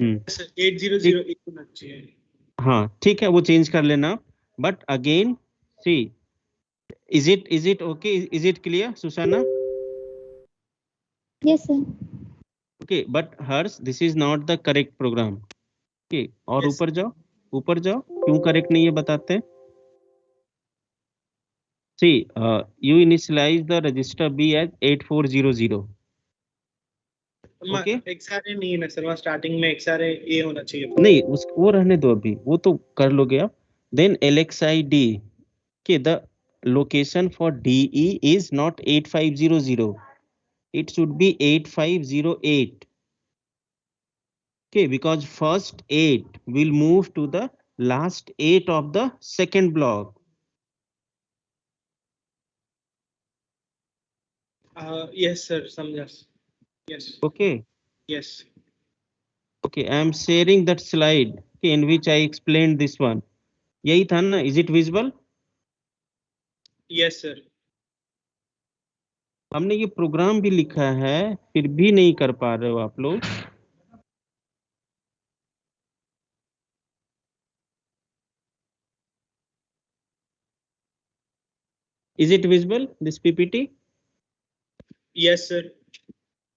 Yes, sir. 8008 होना चाहिए. हाँ ठीक है, वो चेंज कर लेना। But again see, is it okay, is it clear Susanna? Yes, sir. Okay, but Harsh this is not the correct program. Okay, और Yes. ऊपर जाओ, ऊपर जाओ, क्यों करेक्ट नहीं है बताते हैं। See, you initialize the register B as 8400। Okay, XRA नहीं है ना सर, वहाँ स्टार्टिंग में XRA A होना चाहिए. नहीं उस वो रहने दो, अभी वो तो कर लोगे आप। देन LXID के the location for DE is not 8500, it should be 8508. Okay, because first 8 will move to the last 8 of the second block. Yes, sir. समझा. Yes. Okay, Yes. okay, I am sharing that slide, okay, in which I explained this one. यही था ना? Is it visible? Yes, sir. हमने ये programme भी लिखा है, फिर भी नहीं कर पा रहे हो आप लोग। Is it visible, this PPT? Yes, sir.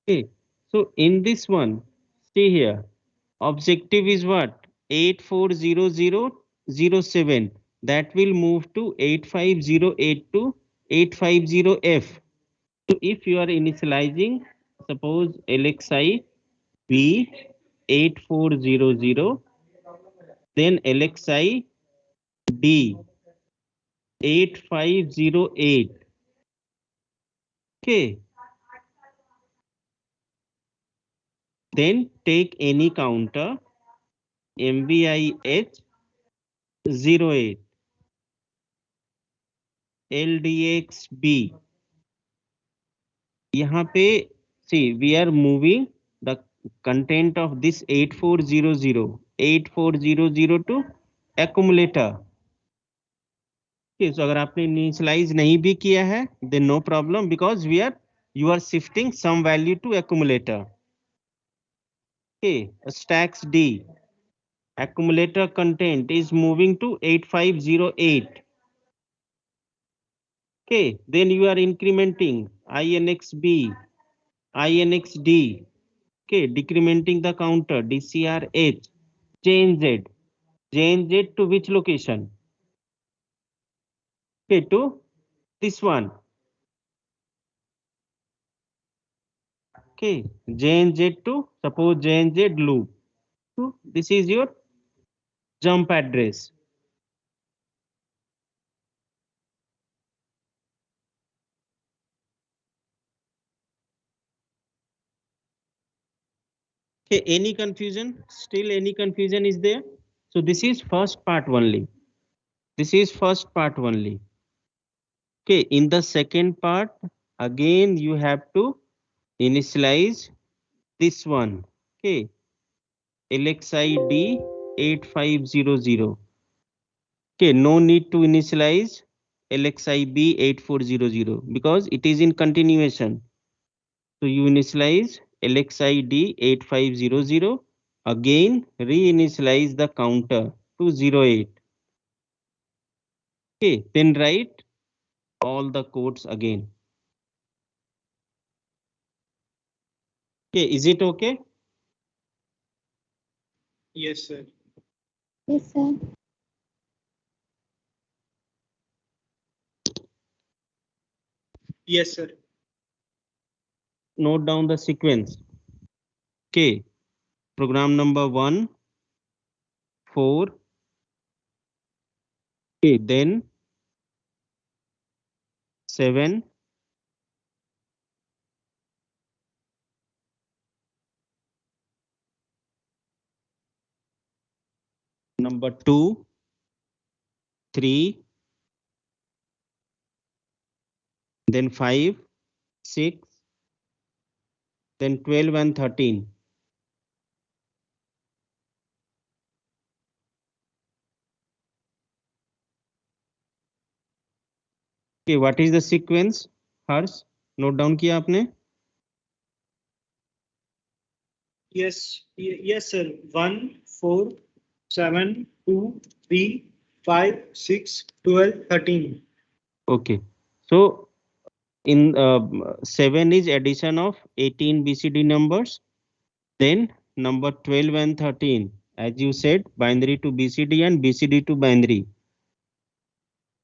Okay, so in this one, see here, objective is what? 840007. That will move to 85082 to 850F. So if you are initializing, suppose LXI B 8400, then LXI D 8508. Okay, then take any counter MVIH 08 LDXB. यहाँ पे see, we are moving the content of this 8400 to accumulator. Okay, so अगर आपने initialise नहीं भी किया है then no problem, because you are shifting some value to accumulator. Okay, stacks D, accumulator content is moving to 8508. Okay, then you are incrementing INXB, INXD. Okay, decrementing the counter DCRH, JNZ. JNZ to which location? Okay, to this one. Okay, JNZ to, suppose JNZ loop. So this is your jump address. Okay, any confusion? Still any confusion is there? So this is first part only. This is first part only. Okay, in the second part, again you have to initialize this one. Okay, LXID 8500. Okay, no need to initialize LXIB 8400 because it is in continuation. So you initialize LXID 8500, again reinitialize the counter to 08. Okay, then write all the codes again. Okay, is it okay? Yes, sir. Yes, sir. Yes, sir. Note down the sequence. Okay, program number 1, 4. Okay, then 7, number 2, 3, then 5, 6, then 12 and 13. Okay, what is the sequence? Hers, note down किया आपने? Yes, sir. 1, 4, 7, 2, 3, 5, 6, 12, 13. Okay, so in 7 is addition of 18 BCD numbers. Then number 12 and 13, as you said, binary to BCD and BCD to binary.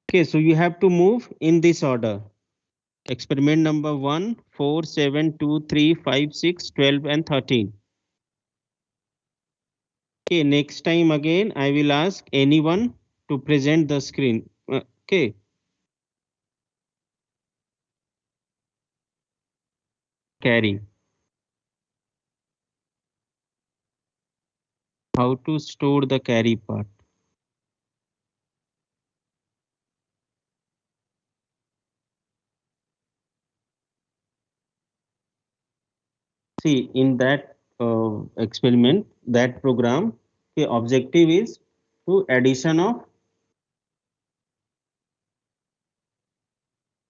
Okay, so you have to move in this order. Experiment number 1, 4, 7, 2, 3, 5, 6, 12 and 13. Okay, next time again I will ask anyone to present the screen. Okay. Carry. How to store the carry part. See, in that experiment, that program, the objective is to addition of.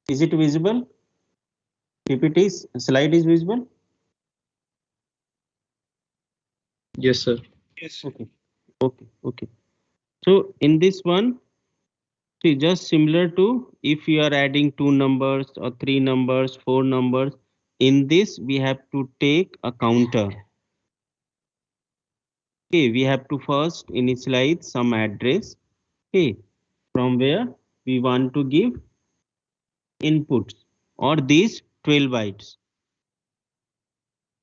Is it visible? PPT slide is visible? Yes, sir. Yes. Okay. Okay. Okay. So in this one, see, just similar to if you are adding 2 numbers or 3 numbers, 4 numbers, in this we have to take a counter. Okay, we have to first initialize some address. Okay, from where we want to give inputs or these 12 bytes.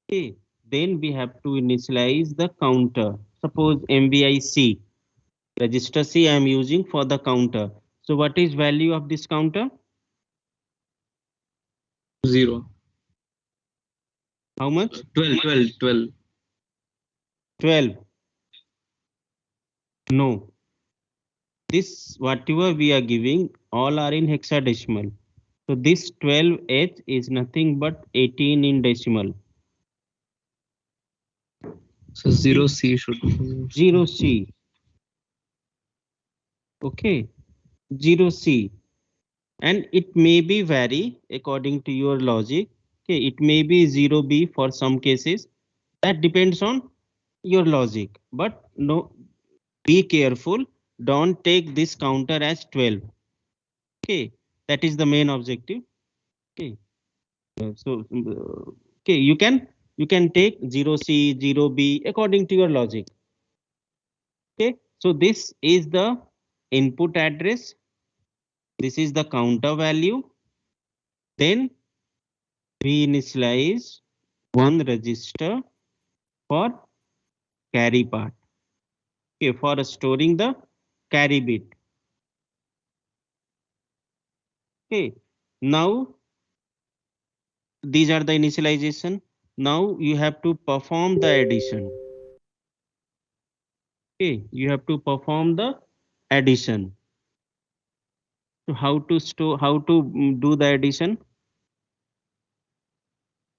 Okay, then we have to initialize the counter. Suppose MVIC, register C I am using for the counter. So what is value of this counter? 0. How much? 12, 12, 12. 12. No. This whatever we are giving, all are in hexadecimal. So this 12H is nothing but 18 in decimal. So 0C should be 0C. Okay. 0C. And it may be vary according to your logic. Okay, it may be 0B for some cases. That depends on your logic. But no, be careful. Don't take this counter as 12. Okay, that is the main objective. Okay, okay, you can take 0C, 0B according to your logic. Okay, so this is the input address. This is the counter value. Then we initialize one register for carry part. Okay, for storing the carry bit. Okay, now these are the initialization. Now you have to perform the addition. Okay, you have to perform the addition. So how to store, how to do the addition?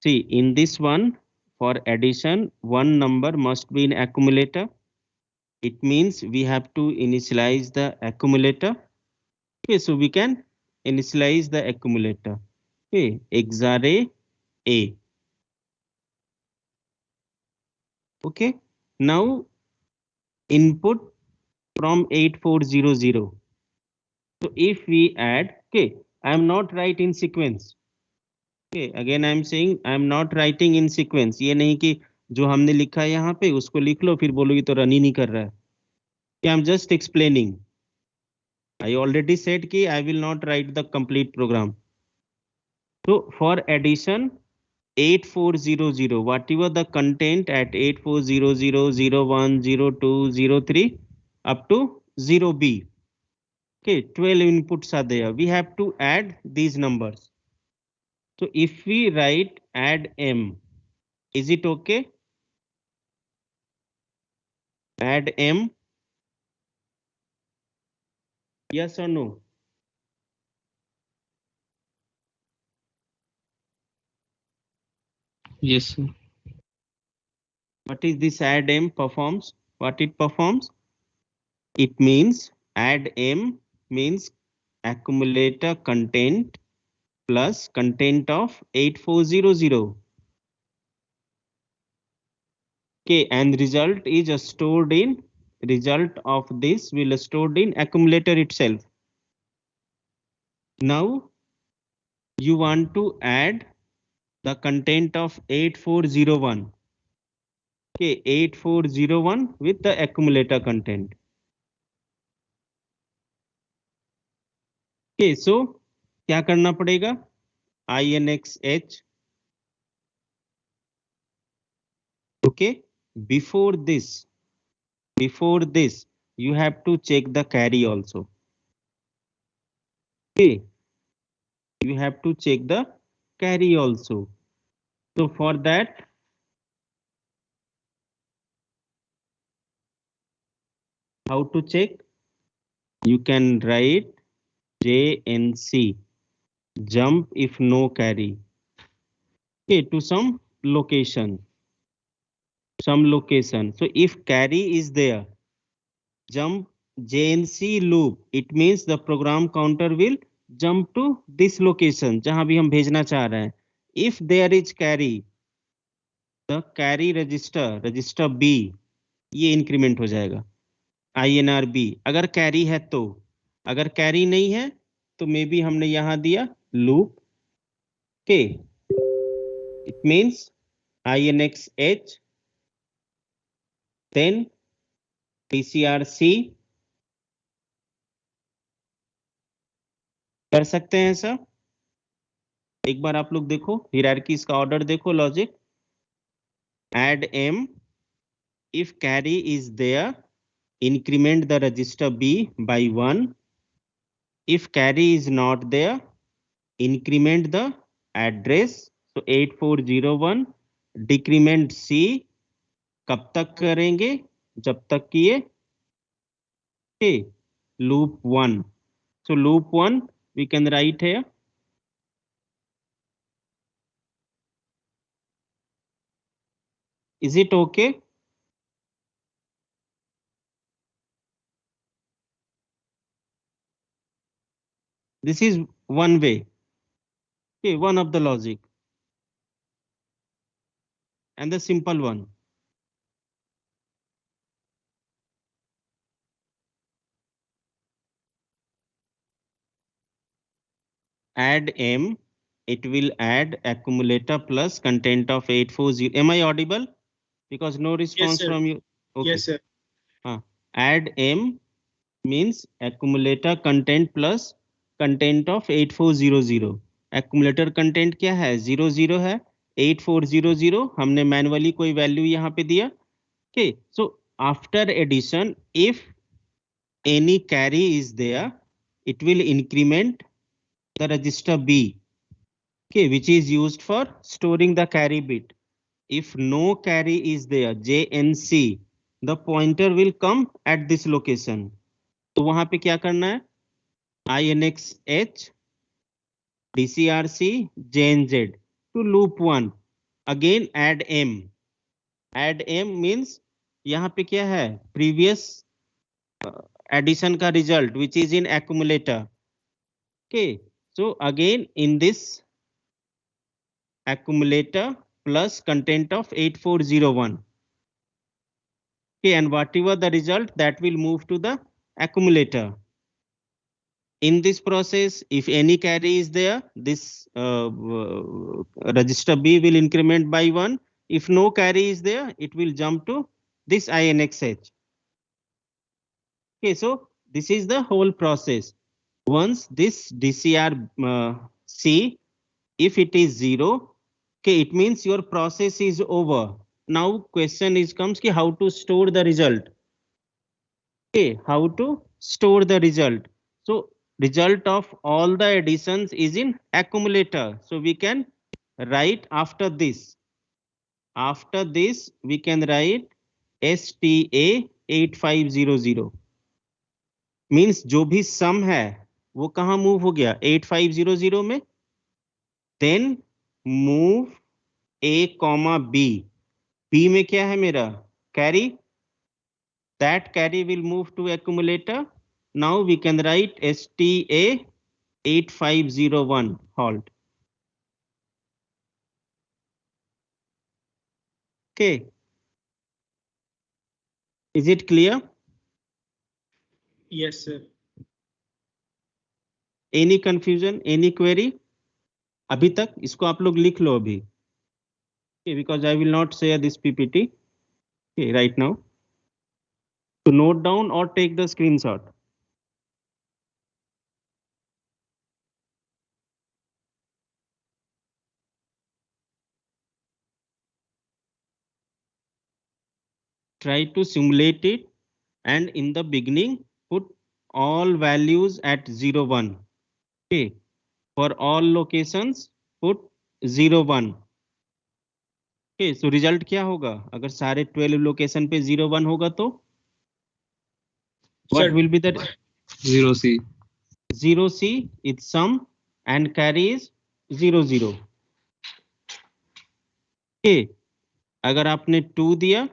See, in this one, for addition, one number must be in accumulator. It means we have to initialize the accumulator. Okay, so we can initialize the accumulator. Okay, exarray A. Okay, now input from 8400. So if we add, okay, I am not writing in sequence. Okay, again I am saying I am not writing in sequence. ये नहीं कि जो हमने लिखा है यहाँ पे उसको लिख लो फिर बोलोगे तो रन ही नहीं कर रहा है. I am just explaining. I already said कि I will not write the complete program. So for addition 8400, whatever the content at 8400, 01, 02, 03 up to 0B. Okay, 12 inputs are there. We have to add these numbers. So if we write add M, is it okay? Add M? Yes or no? Yes, sir. What is this add M performs? What it performs? It means add M means accumulator content plus content of 8400. Okay, and result is stored in, result of this will stored in accumulator itself. Now you want to add the content of 8401. Okay, 8401 with the accumulator content. Okay, so क्या करना पड़ेगा? INXH. Okay, before this you have to check the carry also. Okay, you have to check the carry also. So for that, how to check? You can write JNC, jump if no carry. Okay, to some location. So if carry is there, jump JNC loop. It means the program counter will jump to this location जहां भी हम भेजना चाह रहे हैं. If there is carry, the carry register B, ये increment हो जाएगा INR B. अगर कैरी है तो, अगर कैरी नहीं है तो मे बी हमने यहां दिया लूप के. It means INXH, then TCRC. कर सकते हैं सर? एक बार आप लोग देखो हियरार्की, इसका ऑर्डर देखो, logic. Add M, if carry is there, increment the register B by 1. If carry is not there, increment the address. So 8401, decrement C. कब तक करेंगे? जब तक कि ये loop 1. So loop 1 we can write here. Is it okay? This is one way. Okay, one of the logic. And the simple one. Add M, it will add accumulator plus content of 840. Am I audible? Because no response sir. from you. Okay. Yes, sir. Add M means accumulator content plus content of 8400. Accumulator content क्या है? 00 है. 8400 हमने manually कोई value यहाँ पे दिया. Okay, so after addition, if any carry is there, it will increment the register B, okay, which is used for storing the carry bit. If no carry is there, JNC, the pointer will come at this location. तो वहां पे क्या करना है? INXH, DCRC, JNZ to loop 1. Again add M. Add M means यहाँ पे क्या है? Previous addition का result which is in accumulator. Okay, so again in this accumulator plus content of 8401. Okay, and whatever the result that will move to the accumulator. In this process, if any carry is there, this register B will increment by 1. If no carry is there, it will jump to this INXH. Okay, so this is the whole process. Once this DCRC, if it is 0, okay, it means your process is over. Now question is comes ki how to store the result. Okay, how to store the result. So result of all the additions is in accumulator. So we can write after this. After this we can write STA 8500. Means जो भी sum है वो कहाँ move हो गया? 8500 में. Then move A, B. B में क्या है मेरा? Carry. That carry will move to accumulator. Now we can write STA 8501 halt. Okay. Is it clear? Yes, sir. Any confusion, any query? अभी तक इसको आप लोग लिख लो अभी. Okay, because I will not share this PPT. Okay, right now. To note down or take the screenshot. Try to simulate it, and in the beginning put all values at 0 1. Okay, for all locations put 0 1. Okay, so result क्या होगा अगर सारे 12 location पे 0 1 होगा तो what Sir, will be the 0C. 0C is sum and carry is 0 0. Okay, अगर आपने 2 दिया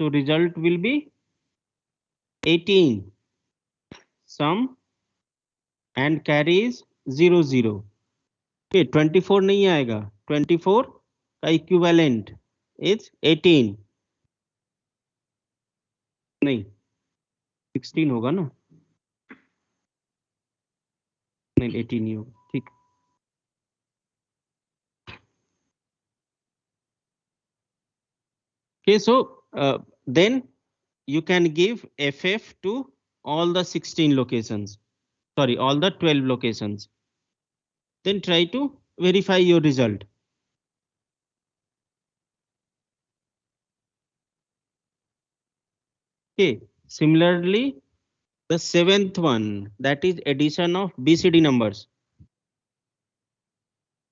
so result will be 18. Sum and carry is 0 0. Okay, 24 नहीं आएगा. 24 का equivalent is 18. नहीं 16 होगा ना. नहीं 18 ही होगा. ठीक. Okay, so then you can give FF to all the 16 locations. Sorry, all the 12 locations. Then try to verify your result. Okay, similarly, the seventh one, that is addition of BCD numbers.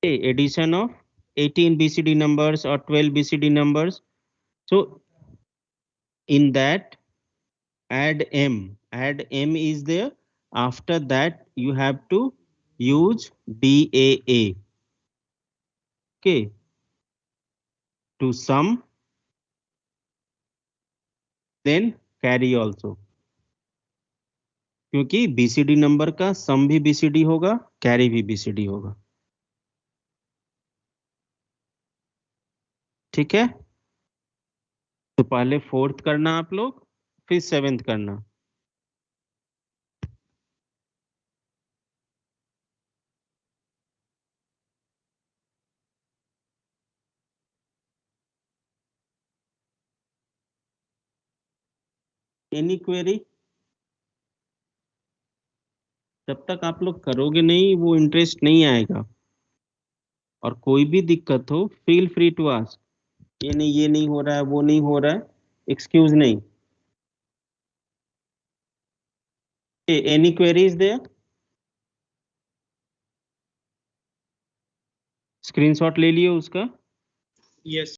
Okay, addition of 18 BCD numbers or 12 BCD numbers. So in that, add M is there. After that, you have to use DAA. Okay, to sum, then carry also. क्योंकि BCD number का सम भी BCD होगा, carry भी BCD होगा. ठीक है, तो पहले 4th करना आप लोग, फिर 7th करना. Any query? जब तक आप लोग करोगे नहीं वो इंटरेस्ट नहीं आएगा. और कोई भी दिक्कत हो फील फ्री टू आस्क. ये नहीं हो रहा है, वो नहीं हो रहा है, एक्सक्यूज नहीं. Any queries there? स्क्रीनशॉट ले लियो उसका. yes.